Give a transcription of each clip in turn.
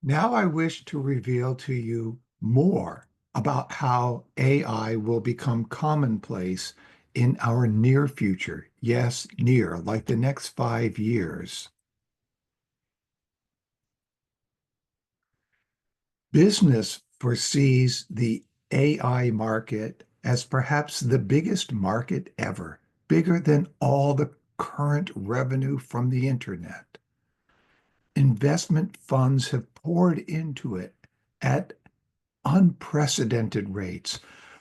Now I wish to reveal to you more about how AI will become commonplace in our near future. Yes, near, like the next 5 years. Business foresees the AI market as perhaps the biggest market ever, bigger than all the current revenue from the internet. Investment funds have poured into it at unprecedented rates.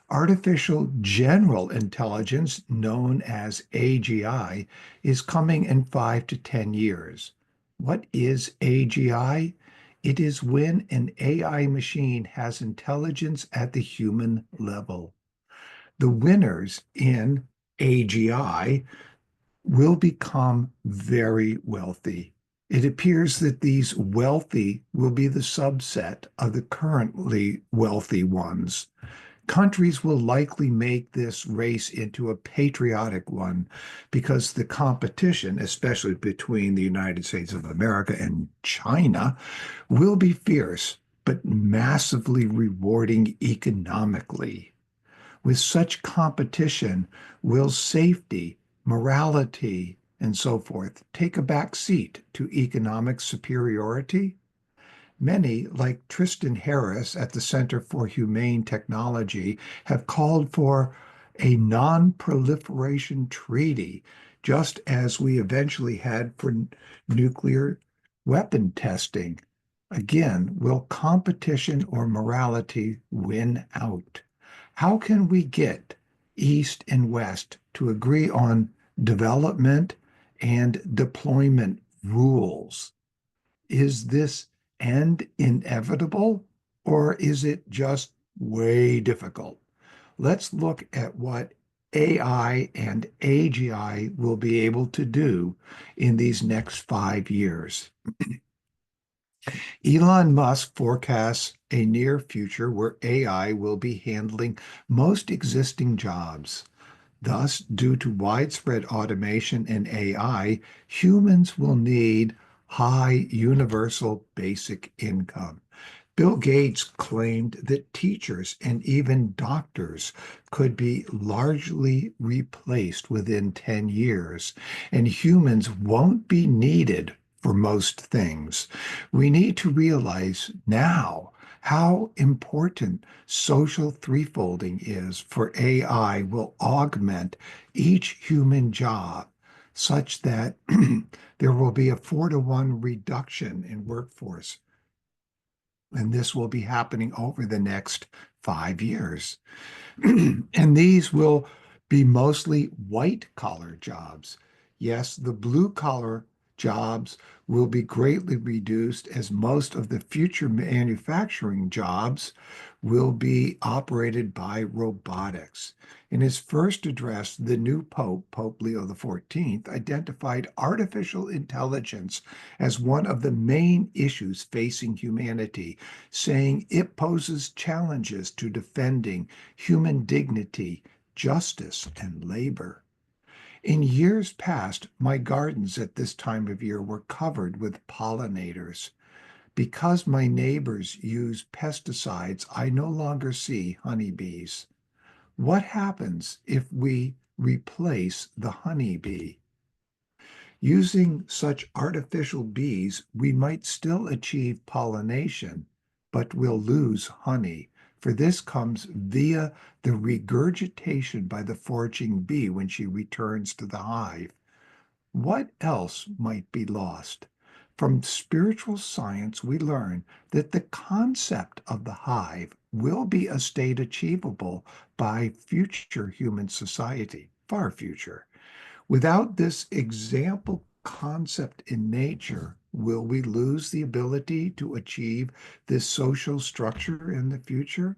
Artificial general intelligence, known as AGI, is coming in 5 to 10 years. What is AGI? It is when an AI machine has intelligence at the human level. The winners in AGI will become very wealthy. It appears that these wealthy will be the subset of the currently wealthy ones. Countries will likely make this race into a patriotic one because the competition, especially between the United States of America and China, will be fierce but massively rewarding economically. With such competition, will safety, morality, and so forth take a back seat to economic superiority? Many, like Tristan Harris at the Center for Humane Technology, have called for a non-proliferation treaty, just as we eventually had for nuclear weapon testing. Again, will competition or morality win out? How can we get East and West to agree on development and deployment rules? Is this end inevitable, or is it just way difficult? Let's look at what AI and AGI will be able to do in these next 5 years. Elon Musk forecasts a near future where AI will be handling most existing jobs. Thus, due to widespread automation and AI, humans will need high universal basic income. Bill Gates claimed that teachers and even doctors could be largely replaced within 10 years, and humans won't be needed for most things. We need to realize now how important social threefolding is for AI will augment each human job such that there will be a 4-to-1 reduction in workforce, and this will be happening over the next 5 years. And these will be mostly white collar jobs. Yes, the blue collar jobs will be greatly reduced as most of the future manufacturing jobs will be operated by robotics. In his first address, the new Pope, Pope Leo XIV, identified artificial intelligence as one of the main issues facing humanity, saying it poses challenges to defending human dignity, justice, and labor. In years past, my gardens at this time of year were covered with pollinators. Because my neighbors use pesticides, I no longer see honeybees. What happens if we replace the honeybee? Using such artificial bees, we might still achieve pollination, but we'll lose honey. For this comes via the regurgitation by the foraging bee when she returns to the hive. What else might be lost? From spiritual science, we learn that the concept of the hive will be a state achievable by future human society, far future. Without this example concept in nature, will we lose the ability to achieve this social structure in the future?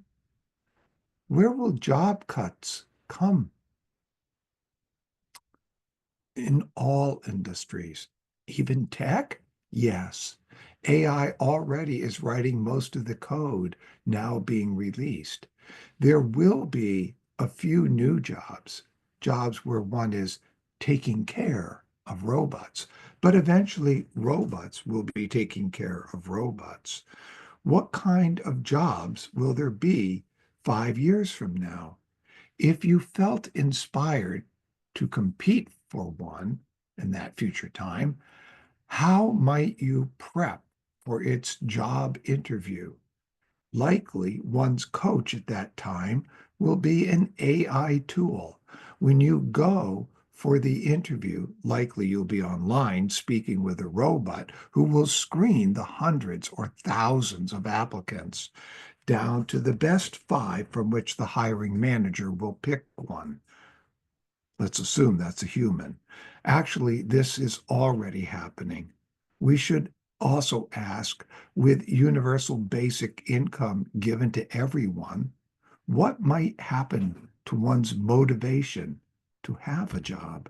Where will job cuts come? In all industries, even tech? Yes. AI already is writing most of the code now being released. There will be a few new jobs, jobs where one is taking care of robots, but eventually robots will be taking care of robots. What kind of jobs will there be 5 years from now? If you felt inspired to compete for one in that future time, how might you prep for its job interview? Likely, one's coach at that time will be an AI tool. When you go for the interview, likely you'll be online speaking with a robot who will screen the hundreds or thousands of applicants down to the best five from which the hiring manager will pick one. Let's assume that's a human. Actually, this is already happening. We should also ask, with universal basic income given to everyone, what might happen to one's motivation to have a job?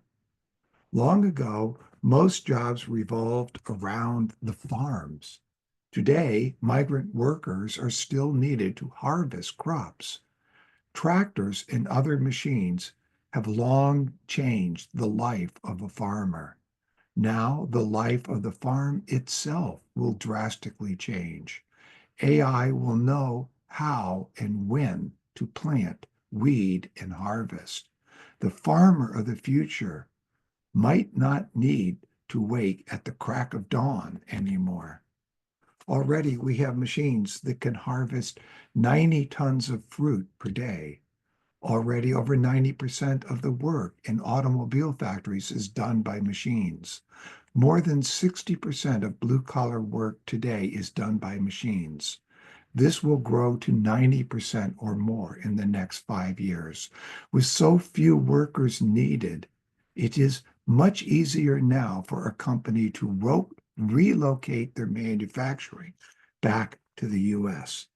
Long ago, most jobs revolved around the farms. Today, migrant workers are still needed to harvest crops. Tractors and other machines have long changed the life of a farmer. Now, the life of the farm itself will drastically change. AI will know how and when to plant, weed, and harvest. The farmer of the future might not need to wake at the crack of dawn anymore. Already, we have machines that can harvest 90 tons of fruit per day. Already, over 90% of the work in automobile factories is done by machines. More than 60% of blue-collar work today is done by machines. This will grow to 90% or more in the next 5 years. With so few workers needed, it is much easier now for a company to relocate their manufacturing back to the US.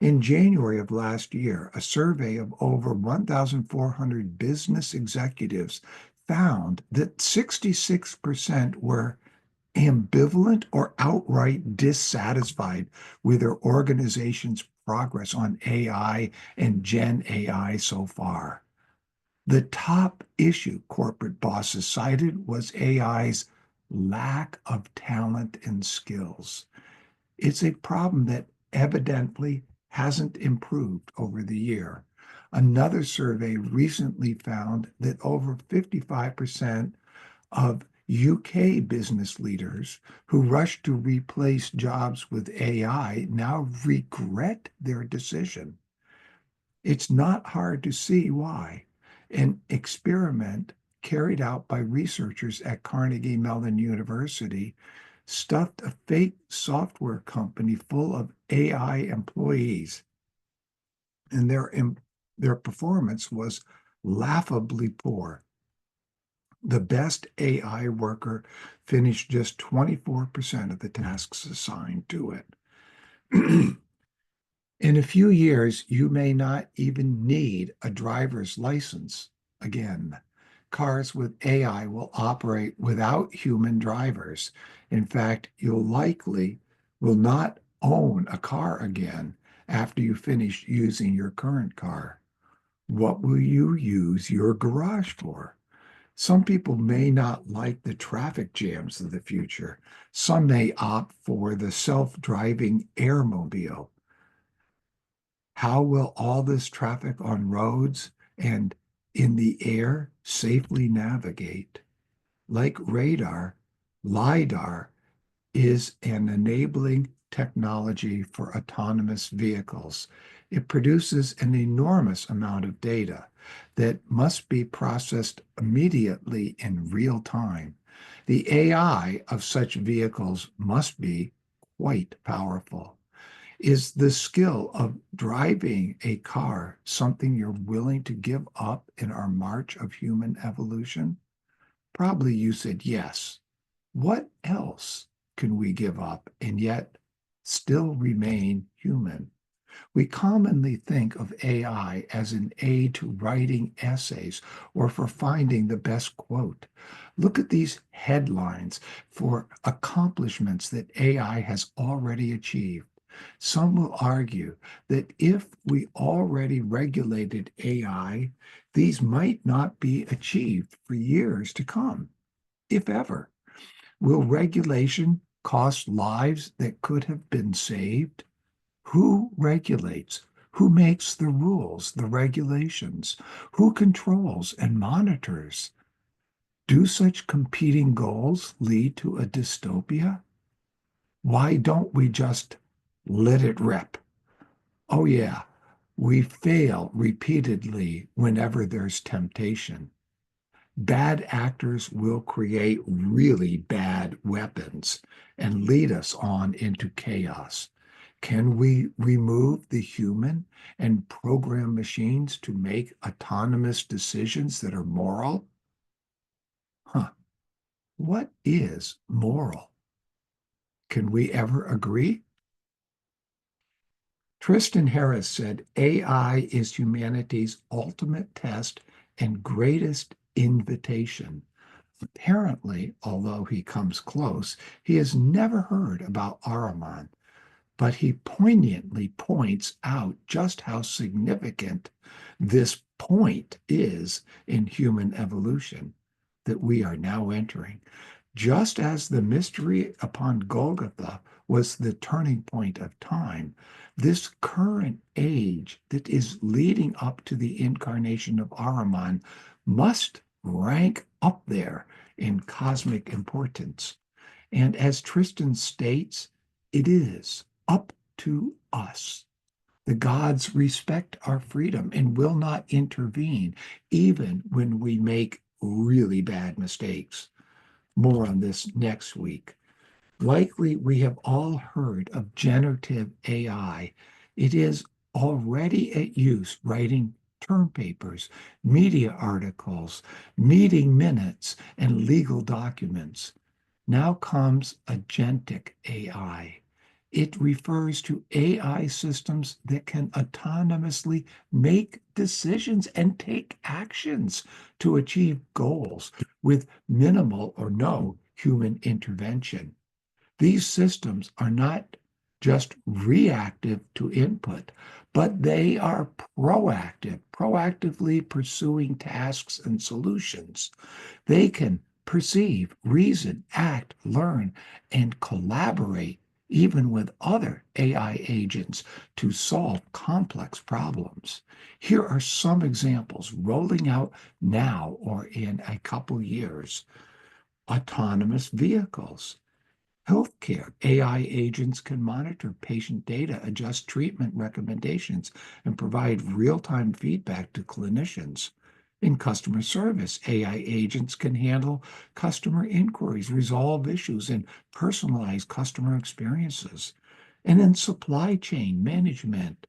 In January of last year, a survey of over 1,400 business executives found that 66% were ambivalent or outright dissatisfied with their organization's progress on AI and Gen AI so far. The top issue corporate bosses cited was AI's lack of talent and skills. It's a problem that evidently hasn't improved over the year. Another survey recently found that over 55% of UK business leaders who rushed to replace jobs with AI now regret their decision. It's not hard to see why. An experiment carried out by researchers at Carnegie Mellon University stuffed a fake software company full of AI employees, and their performance was laughably poor. The best AI worker finished just 24% of the tasks assigned to it. In a few years, you may not even need a driver's license again. Cars with AI will operate without human drivers. In fact, you'll likely will not own a car again after you finish using your current car. What will you use your garage for? Some people may not like the traffic jams of the future. Some may opt for the self-driving airmobile. How will all this traffic on roads and in the air safely navigate? Like radar, LiDAR is an enabling technology for autonomous vehicles. It produces an enormous amount of data that must be processed immediately in real time. The AI of such vehicles must be quite powerful. Is the skill of driving a car something you're willing to give up in our march of human evolution? Probably you said yes. What else can we give up and yet still remain human? We commonly think of AI as an aid to writing essays or for finding the best quote. Look at these headlines for accomplishments that AI has already achieved. Some will argue that if we already regulated AI, these might not be achieved for years to come, if ever. Will regulation cost lives that could have been saved? Who regulates? Who makes the rules, the regulations? Who controls and monitors? Do such competing goals lead to a dystopia? Why don't we just let it rip? Oh, yeah, we fail repeatedly whenever there's temptation. Bad actors will create really bad weapons and lead us on into chaos. Can we remove the human and program machines to make autonomous decisions that are moral? Huh. What is moral? Can we ever agree? Tristan Harris said AI is humanity's ultimate test and greatest invitation. Apparently, although he comes close, he has never heard about Ahriman, but he poignantly points out just how significant this point is in human evolution that we are now entering. Just as the mystery upon Golgotha was the turning point of time, this current age that is leading up to the incarnation of Ahriman must rank up there in cosmic importance. And as Tristan states, it is up to us. The gods respect our freedom and will not intervene, even when we make really bad mistakes. More on this next week. Likely, we have all heard of generative AI. It is already at use writing term papers, media articles, meeting minutes, and legal documents. Now comes agentic AI. It refers to AI systems that can autonomously make decisions and take actions to achieve goals with minimal or no human intervention. These systems are not just reactive to input, but they are proactive, proactively pursuing tasks and solutions. They can perceive, reason, act, learn, and collaborate even with other AI agents to solve complex problems. Here are some examples rolling out now or in a couple years. Autonomous vehicles. Healthcare. AI agents can monitor patient data, adjust treatment recommendations, and provide real-time feedback to clinicians. In customer service, AI agents can handle customer inquiries, resolve issues, and personalize customer experiences. And in supply chain management,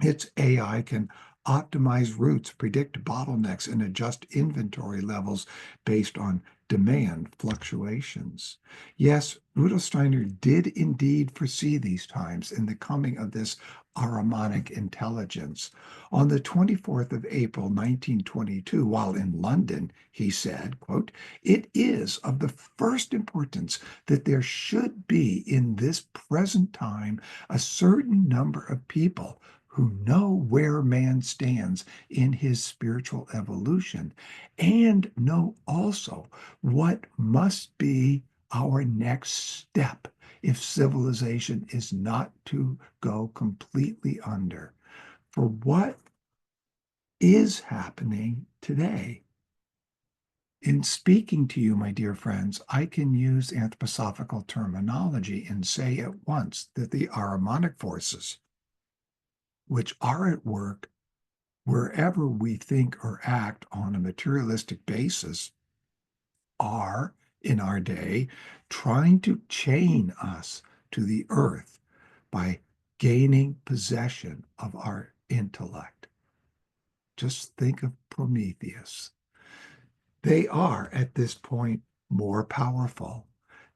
its AI can optimize routes, predict bottlenecks, and adjust inventory levels based on demand fluctuations. Yes, Rudolf Steiner did indeed foresee these times in the coming of this Ahrimanic intelligence. On the 24th of April, 1922, while in London, he said, quote, "It is of the first importance that there should be in this present time a certain number of people who know where man stands in his spiritual evolution and know also what must be our next step if civilization is not to go completely under. For what is happening today? In speaking to you, my dear friends, I can use anthroposophical terminology and say at once that the Ahrimanic forces, which are at work wherever we think or act on a materialistic basis, are in our day trying to chain us to the earth by gaining possession of our intellect. Just think of Prometheus. They are at this point more powerful.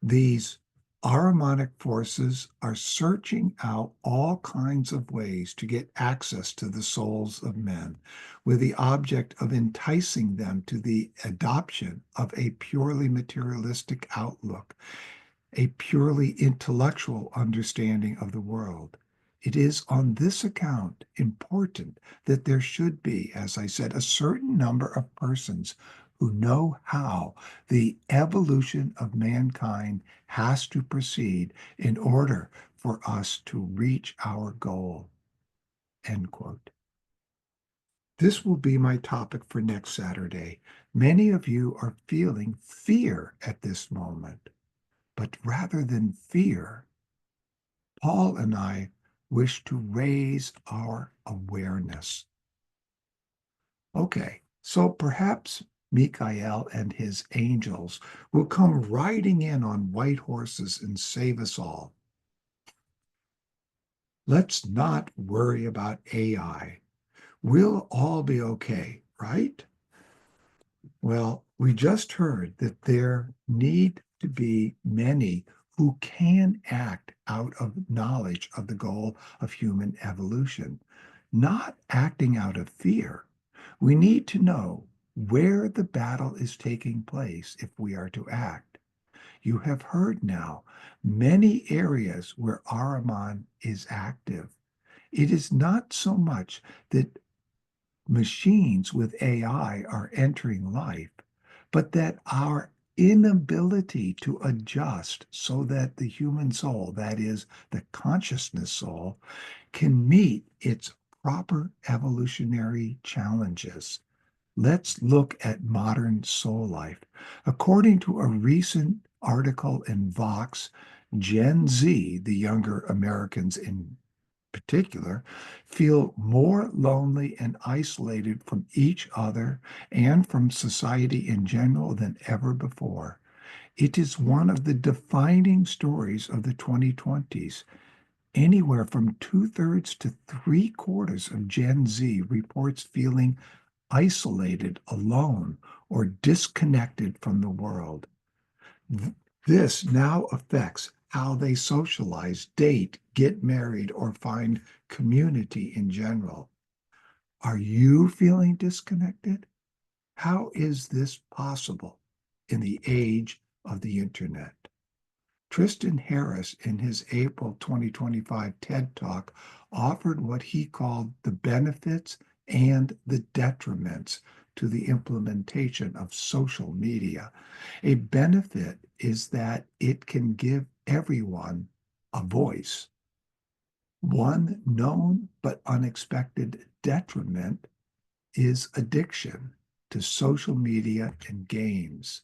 These Ahrimanic forces are searching out all kinds of ways to get access to the souls of men with the object of enticing them to the adoption of a purely materialistic outlook, a purely intellectual understanding of the world. It is on this account important that there should be, as I said, a certain number of persons who know how the evolution of mankind has to proceed in order for us to reach our goal. End quote. This will be my topic for next Saturday. Many of you are feeling fear at this moment, but rather than fear, Paul and I wish to raise our awareness. Okay, so perhaps Michael and his angels will come riding in on white horses and save us all. Let's not worry about AI. We'll all be okay, right? Well, we just heard that there need to be many who can act out of knowledge of the goal of human evolution, not acting out of fear. We need to know where the battle is taking place if we are to act. You have heard now many areas where Ahriman is active. It is not so much that machines with AI are entering life, but that our inability to adjust so that the human soul, that is, the consciousness soul, can meet its proper evolutionary challenges. Let's look at modern soul life. According to a recent article in Vox, Gen Z, the younger Americans in particular, feel more lonely and isolated from each other and from society in general than ever before. It is one of the defining stories of the 2020s. Anywhere from two-thirds to three-quarters of Gen Z reports feeling isolated, alone, or disconnected from the world. This now affects how they socialize, date, get married, or find community in general. Are you feeling disconnected? How is this possible in the age of the internet? Tristan Harris, in his April 2025 TED Talk, offered what he called the benefits and the detriments to the implementation of social media. A benefit is that it can give everyone a voice. One known but unexpected detriment is addiction to social media and games.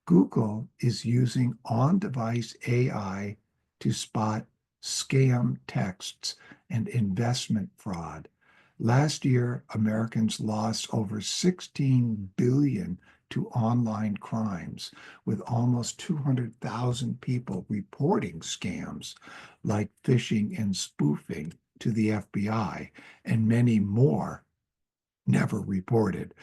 Google is using on-device AI to spot scam texts and investment fraud. Last year, Americans lost over 16 billion to online crimes, with almost 200,000 people reporting scams like phishing and spoofing to the FBI, and many more never reported.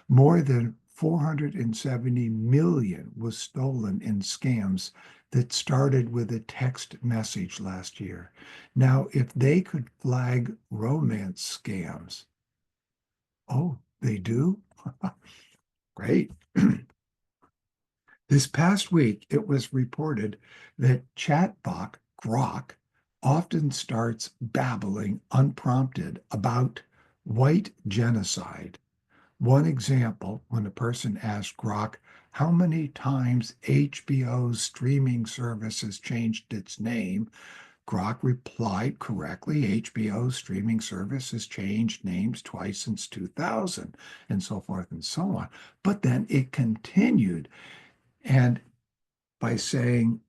More than 470 million was stolen in scams that started with a text message last year. Now, if they could flag romance scams, oh, they do? Great. This past week, it was reported that chatbot Grok often starts babbling unprompted about white genocide. One example, when a person asked Grok how many times HBO's streaming service has changed its name, Grok replied correctly, HBO's streaming service has changed names twice since 2000, and so forth and so on. But then it continued, and by saying,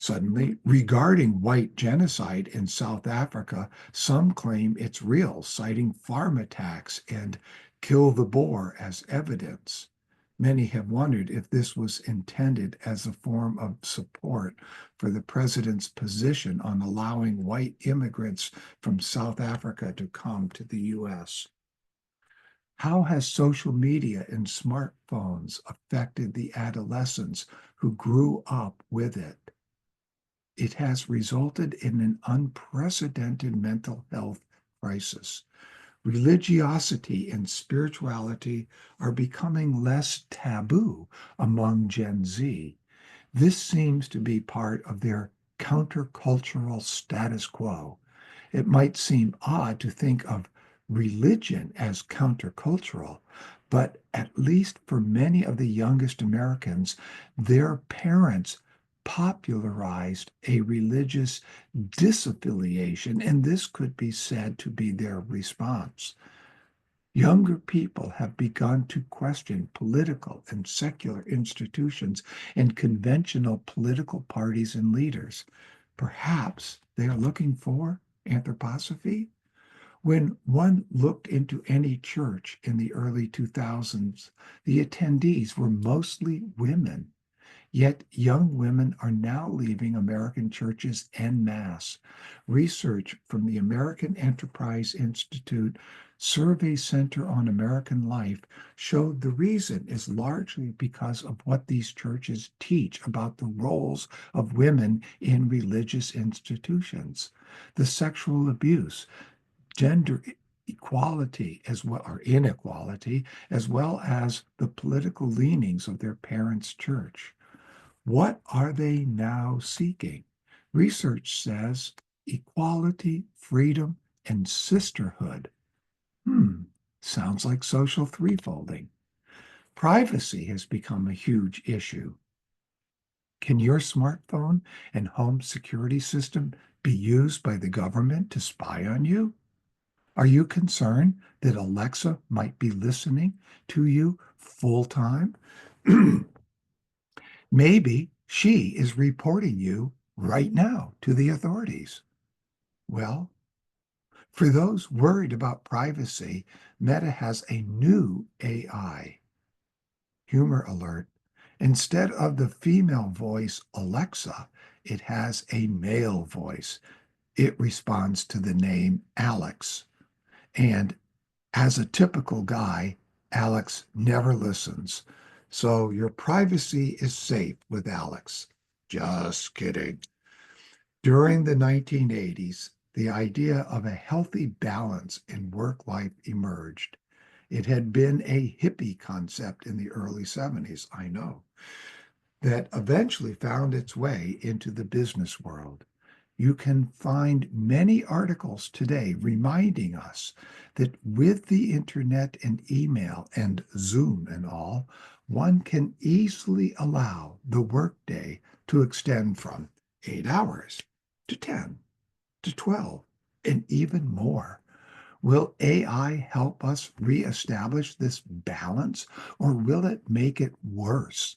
suddenly, regarding white genocide in South Africa, some claim it's real, citing farm attacks and kill the Boer as evidence. Many have wondered if this was intended as a form of support for the president's position on allowing white immigrants from South Africa to come to the U.S. How has social media and smartphones affected the adolescents who grew up with it? It has resulted in an unprecedented mental health crisis. Religiosity and spirituality are becoming less taboo among Gen Z. This seems to be part of their countercultural status quo. It might seem odd to think of religion as countercultural, But at least for many of the youngest Americans, their parents popularized a religious disaffiliation, and this could be said to be their response. Younger people have begun to question political and secular institutions and conventional political parties and leaders. Perhaps they are looking for anthroposophy. When one looked into any church in the early 2000s, the attendees were mostly women. Yet young women are now leaving American churches en masse. Research from the American Enterprise Institute Survey Center on American Life showed the reason is largely because of what these churches teach about the roles of women in religious institutions, the sexual abuse, gender equality as well or inequality, as well as the political leanings of their parents' church. What are they now seeking? Research says equality, freedom, and sisterhood. Hmm, sounds like social threefolding. Privacy has become a huge issue. Can your smartphone and home security system be used by the government to spy on you? Are you concerned that Alexa might be listening to you full time? Maybe she is reporting you right now to the authorities. Well, for those worried about privacy, Meta has a new AI. Humor alert. Instead of the female voice Alexa, it has a male voice. It responds to the name Alex. And as a typical guy, Alex never listens. So your privacy is safe with Alex. Just kidding. During the 1980s, the idea of a healthy balance in work life emerged. It had been a hippie concept in the early 70s, I know, that eventually found its way into the business world. You can find many articles today reminding us that with the internet and email and Zoom and all, one can easily allow the workday to extend from 8 hours to 10 to 12 and even more. Will AI help us reestablish this balance, or will it make it worse?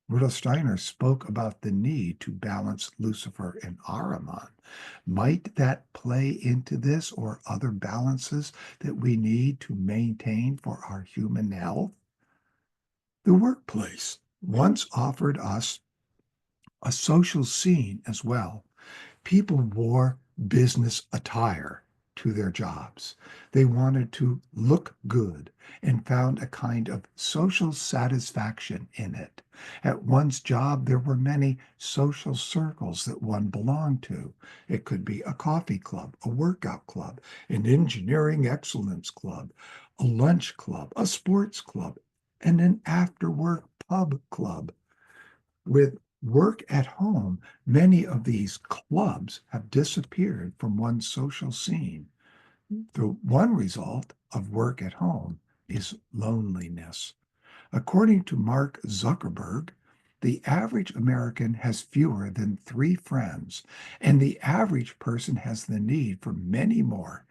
Rudolf Steiner spoke about the need to balance Lucifer and Ahriman. Might that play into this or other balances that we need to maintain for our human health? The workplace once offered us a social scene as well. People wore business attire to their jobs. They wanted to look good and found a kind of social satisfaction in it. At one's job, there were many social circles that one belonged to. It could be a coffee club, a workout club, an engineering excellence club, a lunch club, a sports club, and an after work pub club. With work at home, many of these clubs have disappeared from one's social scene. The one result of work at home is loneliness. According to Mark Zuckerberg, the average American has fewer than 3 friends, and the average person has the need for many more.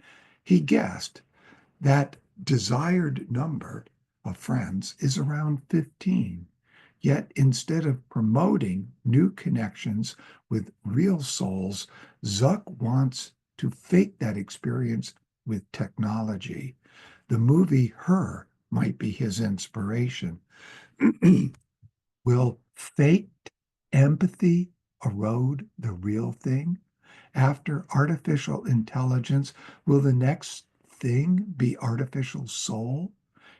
He guessed that desired number of friends is around 15. Yet instead of promoting new connections with real souls, Zuck wants to fake that experience with technology. The movie Her might be his inspiration. Will faked empathy erode the real thing? After artificial intelligence, will the next thing be artificial soul?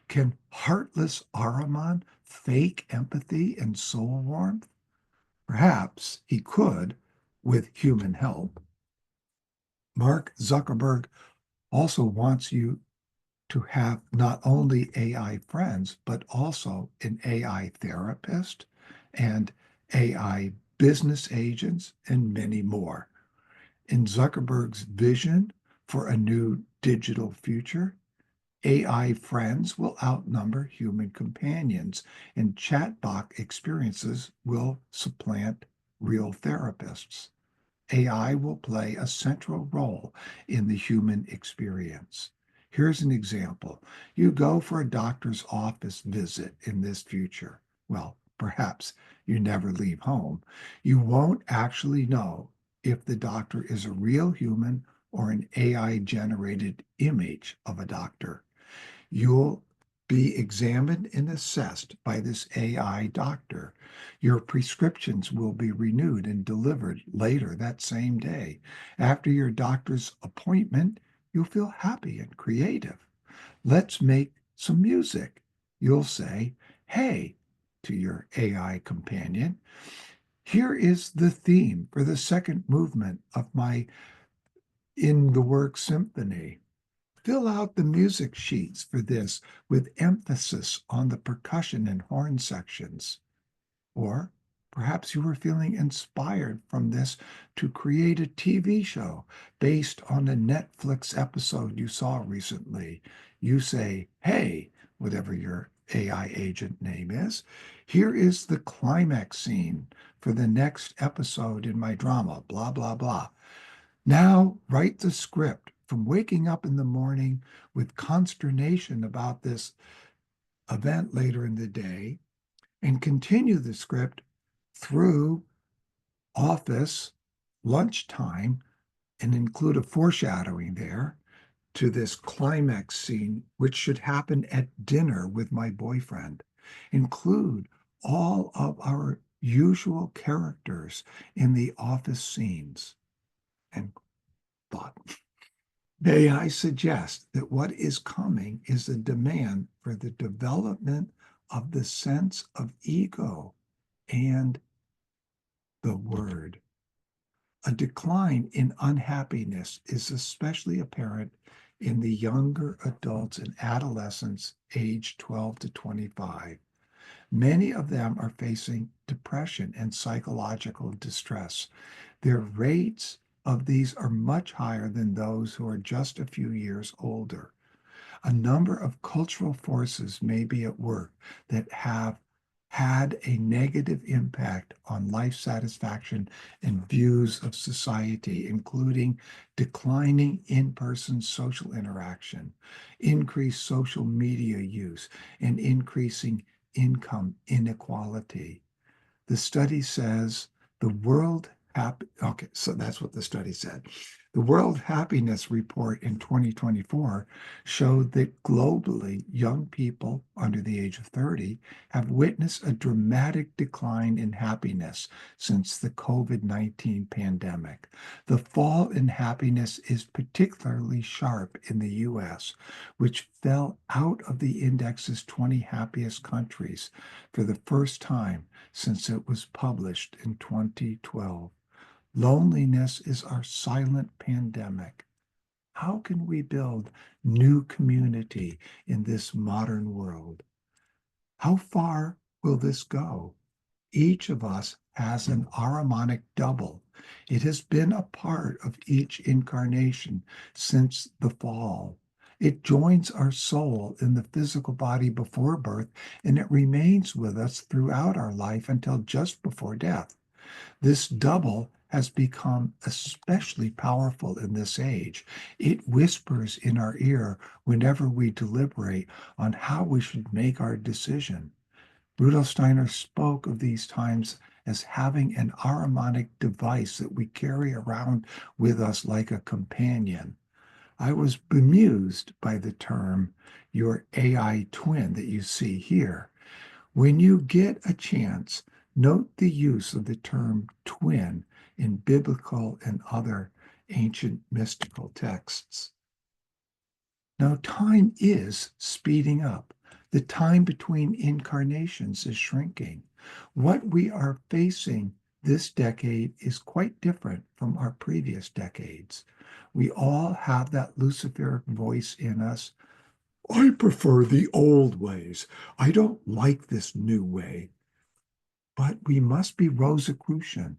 Can heartless Ahriman fake empathy and soul warmth? Perhaps he could with human help. Mark Zuckerberg also wants you to have not only AI friends, but also an AI therapist and AI business agents and many more. In Zuckerberg's vision for a new digital future, AI friends will outnumber human companions, and chatbot experiences will supplant real therapists. AI will play a central role in the human experience. Here's an example. You go for a doctor's office visit in this future. Well, perhaps you never leave home. You won't actually know if the doctor is a real human or an AI generated image of a doctor. You'll be examined and assessed by this AI doctor. Your prescriptions will be renewed and delivered later that same day. After your doctor's appointment, you'll feel happy and creative. Let's make some music. You'll say, "Hey," to your AI companion. "Here is the theme for the second movement of my In the Work symphony. Fill out the music sheets for this with emphasis on the percussion and horn sections." Or perhaps you were feeling inspired from this to create a TV show based on a Netflix episode you saw recently. You say, "Hey," whatever your AI agent name is, "here is the climax scene for the next episode in my drama, blah, blah, blah. Now write the script from waking up in the morning with consternation about this event later in the day and continue the script through office lunchtime and include a foreshadowing there to this climax scene, which should happen at dinner with my boyfriend. Include all of our usual characters in the office scenes." And thought. May I suggest that what is coming is a demand for the development of the sense of ego and the word. A decline in unhappiness is especially apparent in the younger adults and adolescents aged 12 to 25. Many of them are facing depression and psychological distress. Their rates of these are much higher than those who are just a few years older. A number of cultural forces may be at work that have had a negative impact on life satisfaction and views of society, including declining in person social interaction, increased social media use, and increasing income inequality. The study says the world okay, so that's what the study said. The World Happiness Report in 2024 showed that globally, young people under the age of 30 have witnessed a dramatic decline in happiness since the COVID-19 pandemic. The fall in happiness is particularly sharp in the US, which fell out of the index's 20 happiest countries for the first time since it was published in 2012. Loneliness is our silent pandemic. How can we build new community in this modern world? How far will this go? Each of us has an Ahrimanic double. It has been a part of each incarnation since the fall. It joins our soul in the physical body before birth, and it remains with us throughout our life until just before death. This double has become especially powerful in this age. It whispers in our ear whenever we deliberate on how we should make our decision. Rudolf Steiner spoke of these times as having an Ahrimanic device that we carry around with us like a companion. I was bemused by the term, your AI twin, that you see here. When you get a chance, note the use of the term twin in biblical and other ancient mystical texts. Now, time is speeding up. The time between incarnations is shrinking. What we are facing this decade is quite different from our previous decades. We all have that Luciferic voice in us. "I prefer the old ways. I don't like this new way." But we must be Rosicrucian.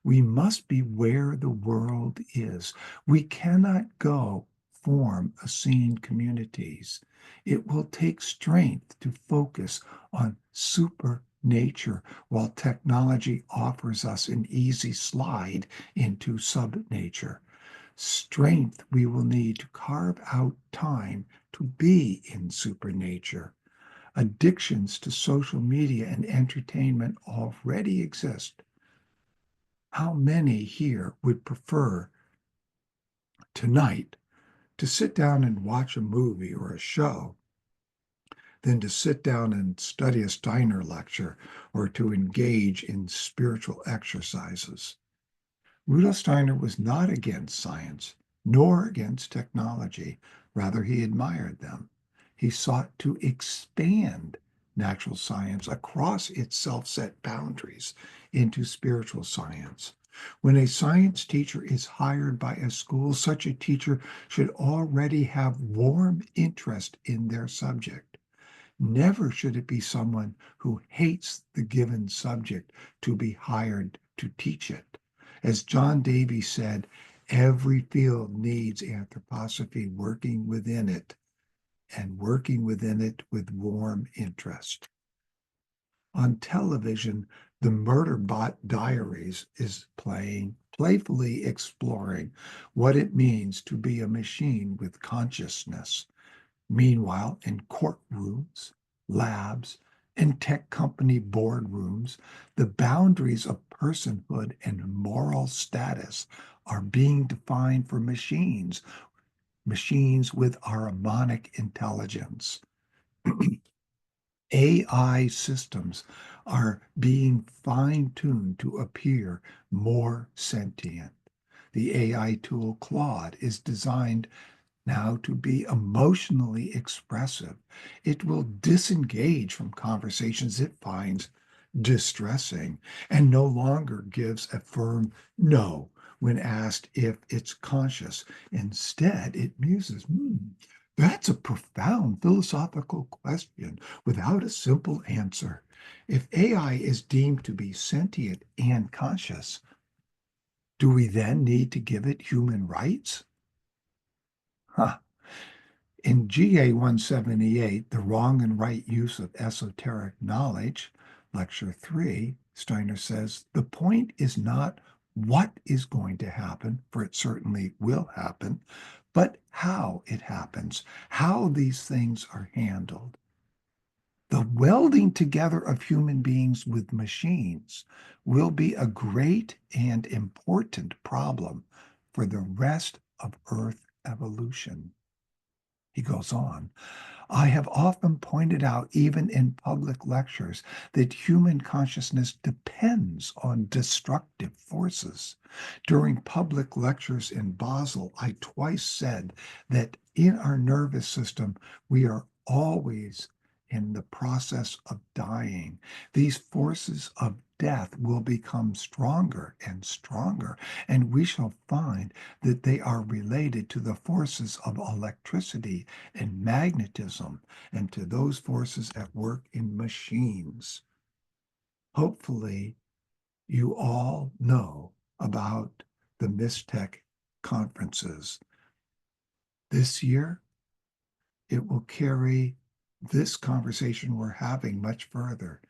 We must be where the world is. We cannot go transform Essene communities. It will take strength to focus on supernature while technology offers us an easy slide into subnature. Strength we will need to carve out time to be in supernature. Addictions to social media and entertainment already exist. How many here would prefer tonight to sit down and watch a movie or a show than to sit down and study a Steiner lecture or to engage in spiritual exercises? Rudolf Steiner was not against science, nor against technology. Rather, he admired them. He sought to expand natural science across its self-set boundaries into spiritual science. When a science teacher is hired by a school, such a teacher should already have warm interest in their subject. Never should it be someone who hates the given subject to be hired to teach it. As John Davies said, every field needs anthroposophy working within it and working within it with warm interest. On television, the Murderbot Diaries is playfully exploring what it means to be a machine with consciousness. Meanwhile, in courtrooms, labs, and tech company boardrooms, the boundaries of personhood and moral status are being defined for machines, machines with harmonic intelligence. AI systems are being fine-tuned to appear more sentient. The AI tool Claude is designed now to be emotionally expressive. It will disengage from conversations it finds distressing and no longer gives a firm no when asked if it's conscious. Instead, it muses, that's a profound philosophical question without a simple answer. If AI is deemed to be sentient and conscious, do we then need to give it human rights? Huh. In GA 178, The Wrong and Right Use of Esoteric Knowledge, Lecture 3, Steiner says, the point is not what is going to happen, for it certainly will happen, but how it happens, how these things are handled. The welding together of human beings with machines will be a great and important problem for the rest of Earth evolution. He goes on, I have often pointed out, even in public lectures, that human consciousness depends on destructive forces. During public lectures in Basel, I twice said that in our nervous system, we are always in the process of dying. These forces of death will become stronger and stronger, and we shall find that they are related to the forces of electricity and magnetism and to those forces at work in machines. Hopefully, you all know about the Mystech conferences. This year, it will carry this conversation we're having much further.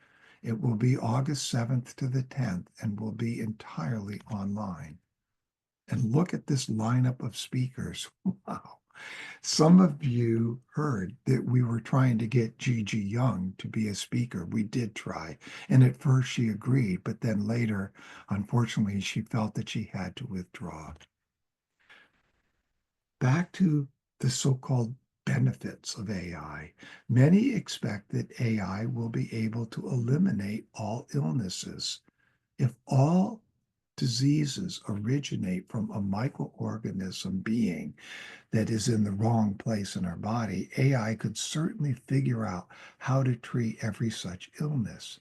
It will be August 7th to the 10th and will be entirely online. And look at this lineup of speakers. Wow. Some of you heard that we were trying to get Gigi Young to be a speaker. We did try. And at first she agreed, but then later, unfortunately, she felt that she had to withdraw. Back to the so-called benefits of AI. Many expect that AI will be able to eliminate all illnesses. If all diseases originate from a microorganism being that is in the wrong place in our body, AI could certainly figure out how to treat every such illness.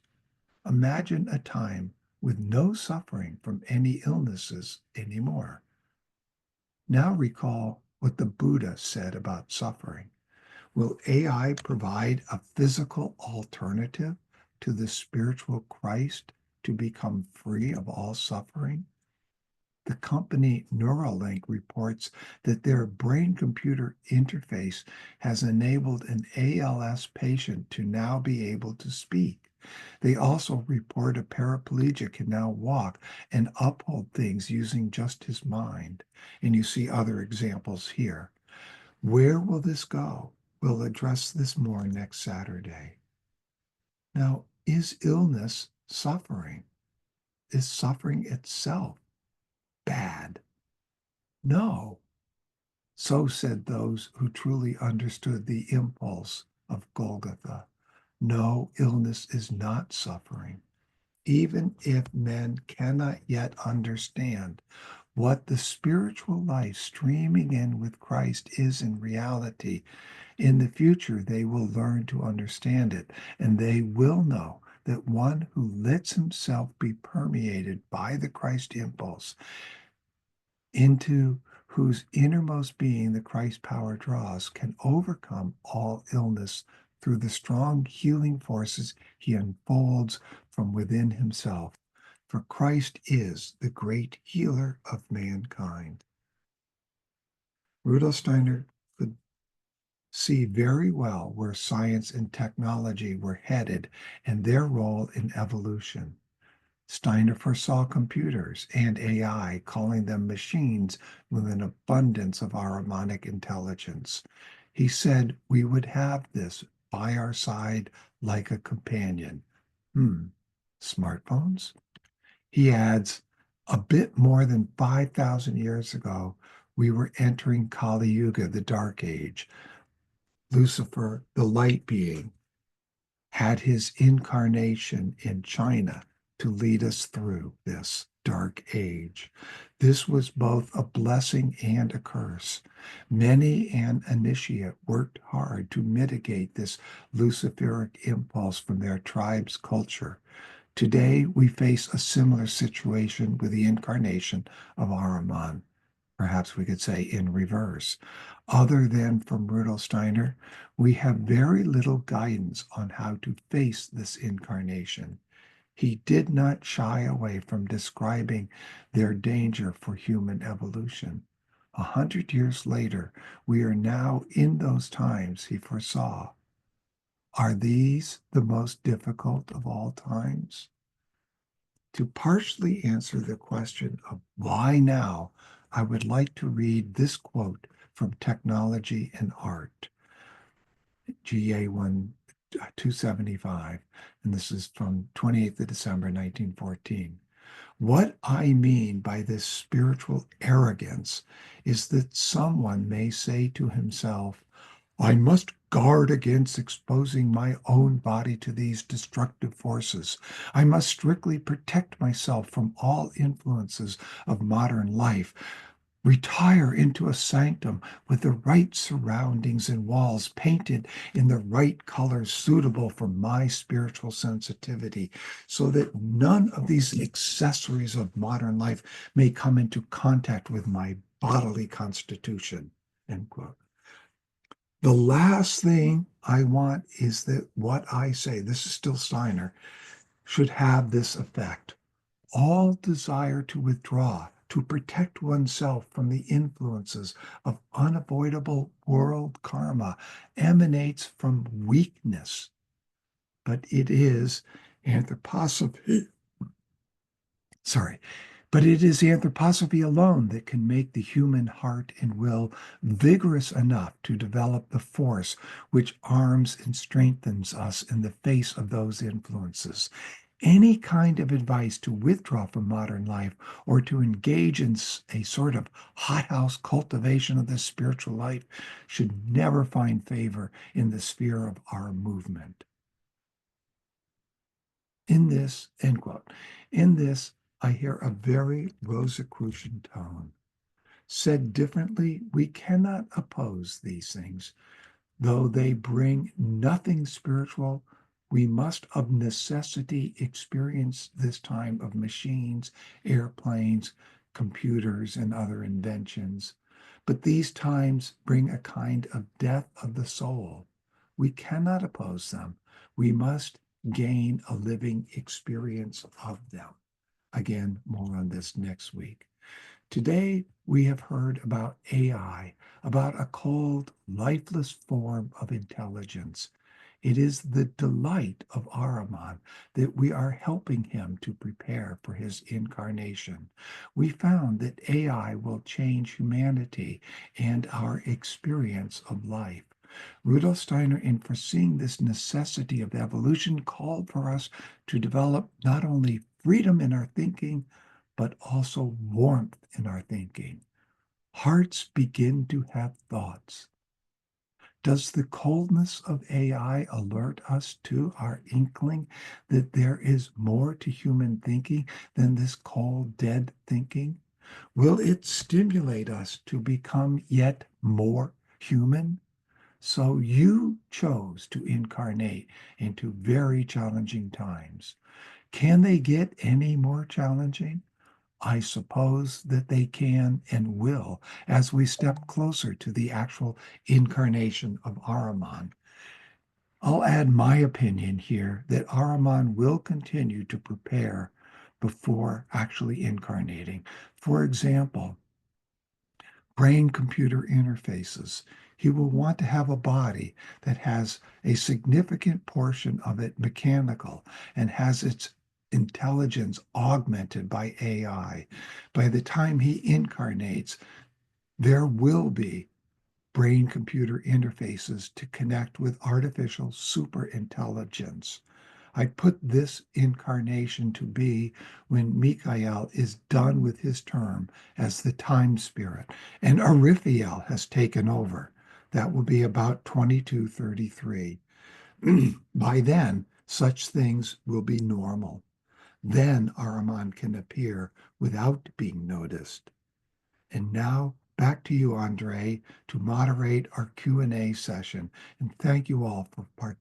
Imagine a time with no suffering from any illnesses anymore. Now recall what the Buddha said about suffering. Will AI provide a physical alternative to the spiritual Christ to become free of all suffering? The company Neuralink reports that their brain-computer interface has enabled an ALS patient to now be able to speak. They also report a paraplegic can now walk and uphold things using just his mind. And you see other examples here. Where will this go? We'll address this more next Saturday. Now, is illness suffering? Is suffering itself bad? No. So said those who truly understood the impulse of Golgotha. No, illness is not suffering. Even if men cannot yet understand what the spiritual life streaming in with Christ is in reality, in the future they will learn to understand it, and they will know that one who lets himself be permeated by the Christ impulse, into whose innermost being the Christ power draws, can overcome all illness through the strong healing forces he unfolds from within himself. For Christ is the great healer of mankind. Rudolf Steiner could see very well where science and technology were headed and their role in evolution. Steiner foresaw computers and AI, calling them machines with an abundance of harmonic intelligence. He said we would have this by our side like a companion. Smartphones? He adds, a bit more than 5,000 years ago, we were entering Kali Yuga, the Dark Age. Lucifer, the light being, had his incarnation in China to lead us through this dark age. This was both a blessing and a curse. Many an initiate worked hard to mitigate this Luciferic impulse from their tribe's culture. Today, we face a similar situation with the incarnation of Ahriman. Perhaps we could say in reverse. Other than from Rudolf Steiner, we have very little guidance on how to face this incarnation. He did not shy away from describing their danger for human evolution. 100 years later, we are now in those times he foresaw. Are these the most difficult of all times? To partially answer the question of why now, I would like to read this quote from Technology and Art, GA1 275, and this is from 28th of December 1914. What I mean by this spiritual arrogance is that someone may say to himself, I must guard against exposing my own body to these destructive forces. I must strictly protect myself from all influences of modern life. Retire into a sanctum with the right surroundings and walls painted in the right colors suitable for my spiritual sensitivity, so that none of these accessories of modern life may come into contact with my bodily constitution. End quote. The last thing I want is that what I say, this is still Steiner, should have this effect. All desire to withdraw, to protect oneself from the influences of unavoidable world karma emanates from weakness, but it is anthroposophy. Sorry, but it is anthroposophy alone that can make the human heart and will vigorous enough to develop the force which arms and strengthens us in the face of those influences. Any kind of advice to withdraw from modern life or to engage in a sort of hothouse cultivation of the spiritual life should never find favor in the sphere of our movement. In this, end quote, in this, I hear a very Rosicrucian tone. Said differently, we cannot oppose these things. Though they bring nothing spiritual, we must of necessity experience this time of machines, airplanes, computers, and other inventions. But these times bring a kind of death of the soul. We cannot oppose them. We must gain a living experience of them. Again, more on this next week. Today, we have heard about AI, about a cold, lifeless form of intelligence. It is the delight of Ahriman that we are helping him to prepare for his incarnation. We found that AI will change humanity and our experience of life. Rudolf Steiner, in foreseeing this necessity of evolution, called for us to develop not only freedom in our thinking, but also warmth in our thinking. Hearts begin to have thoughts. Does the coldness of AI alert us to our inkling that there is more to human thinking than this cold, dead thinking? Will it stimulate us to become yet more human? So you chose to incarnate into very challenging times. Can they get any more challenging? I suppose that they can and will as we step closer to the actual incarnation of Ahriman. I'll add my opinion here that Ahriman will continue to prepare before actually incarnating. For example, brain computer interfaces. He will want to have a body that has a significant portion of it mechanical and has its intelligence augmented by AI. By the time he incarnates, there will be brain computer interfaces to connect with artificial super intelligence. I put this incarnation to be when Mikael is done with his term as the time spirit and Arithiel has taken over. That will be about 2233. By then, such things will be normal. Then Ahriman can appear without being noticed. And now back to you, Andre, to moderate our Q&A session. And thank you all for participating.